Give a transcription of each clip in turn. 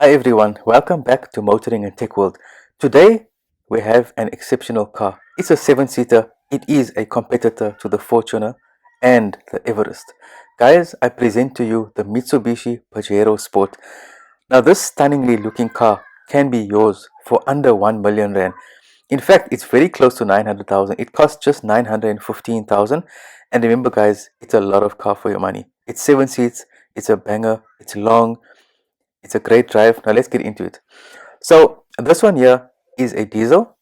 Hi everyone, welcome back to Motoring and Tech World. Today we have an exceptional car. It's a 7-seater. It is a competitor to the Fortuner and the Everest. Guys, I present to you the Mitsubishi Pajero Sport. Now this stunningly looking car can be yours for under 1 million rand. In fact, it's very close to 900,000. It costs just 915,000. And remember guys, it's a lot of car for your money. It's 7 seats, it's a banger, it's long, it's a great drive. Now let's get into it. So this one here is a diesel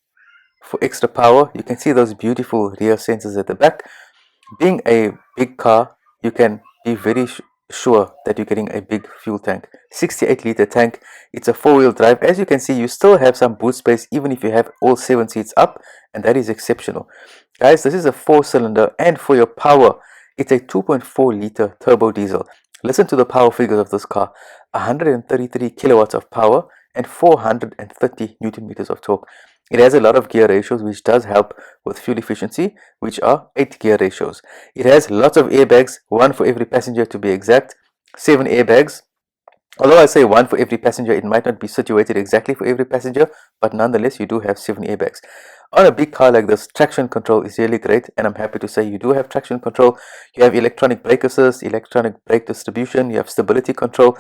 for extra power. You can see those beautiful rear sensors at the back. Being a big car, you can be very sure that you're getting a big fuel tank. 68-liter tank. It's a 4-wheel drive. As you can see, you still have some boot space even if you have all 7 seats up, and that is exceptional. Guys, this is a 4-cylinder, and for your power, it's a 2.4-liter turbo diesel. Listen to the power figures of this car. 133 kilowatts of power and 430 newton meters of torque. It has a lot of gear ratios, which does help with fuel efficiency, which are 8 gear ratios. It has lots of airbags, one for every passenger to be exact, 7 airbags. Although I say one for every passenger, it might not be situated exactly for every passenger, but nonetheless you do have 7 airbags. On a big car like this, traction control is really great, and I'm happy to say you do have traction control. You have electronic brake assist, electronic brake distribution, you have stability control.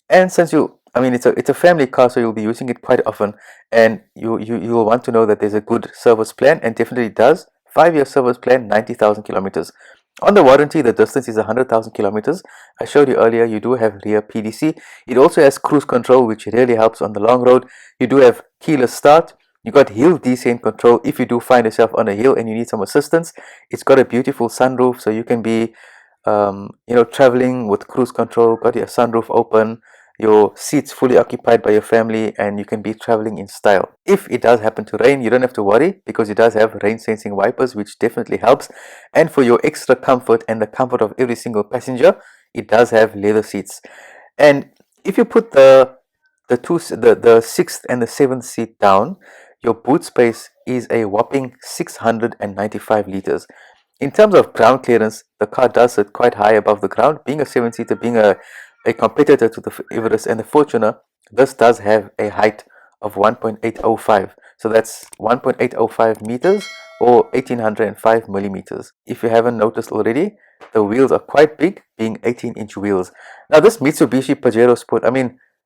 And since it's a family car, so you'll be using it quite often, and you'll want to know that there's a good service plan, and definitely does. 5-year service plan, 90,000 kilometers. On the warranty, the distance is 100,000 kilometers. I showed you earlier, you do have rear PDC. It also has cruise control, which really helps on the long road. You do have keyless start. You got hill descent control if you do find yourself on a hill and you need some assistance. It's got a beautiful sunroof, so you can be traveling with cruise control. Got your sunroof open, your seats fully occupied by your family, and you can be traveling in style. If it does happen to rain, you don't have to worry because it does have rain sensing wipers, which definitely helps. And for your extra comfort and the comfort of every single passenger, it does have leather seats. And if you put the 6th and the 7th seat down, your boot space is a whopping 695 liters. In terms of ground clearance, the car does sit quite high above the ground. Being a 7-seater, being a competitor to the Everest and the Fortuner, this does have a height of 1.805. So that's 1.805 meters or 1805 millimeters. If you haven't noticed already, the wheels are quite big, being 18-inch wheels. Now this Mitsubishi Pajero Sport,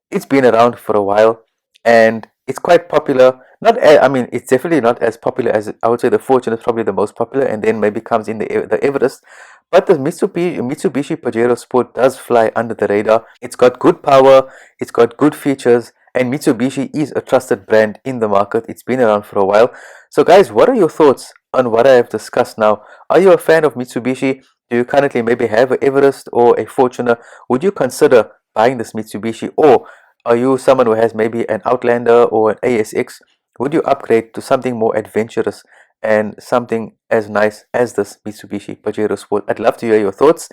it's been around for a while and it's quite popular. It's definitely not as popular as I would say the Fortuner is probably the most popular, and then maybe comes in the Everest. But the Mitsubishi Pajero Sport does fly under the radar. It's got good power, it's got good features, and Mitsubishi is a trusted brand in the market. It's been around for a while. So guys, what are your thoughts on what I have discussed now? Are you a fan of Mitsubishi? Do you currently maybe have an Everest or a Fortuner? Would you consider buying this Mitsubishi, or are you someone who has maybe an Outlander or an ASX? Would you upgrade to something more adventurous and something as nice as this Mitsubishi Pajero Sport? I'd love to hear your thoughts.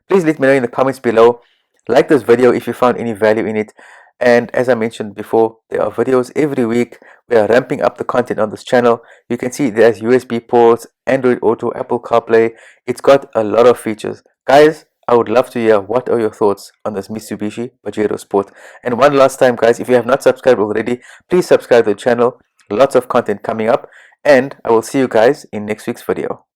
Please let me know in the comments below. Like this video if you found any value in it. And as I mentioned before, there are videos every week. We are ramping up the content on this channel. You can see there's USB ports, Android Auto, Apple CarPlay. It's got a lot of features. Guys, I would love to hear what are your thoughts on this Mitsubishi Pajero Sport. And one last time guys, if you have not subscribed already, please subscribe to the channel. Lots of content coming up, and I will see you guys in next week's video.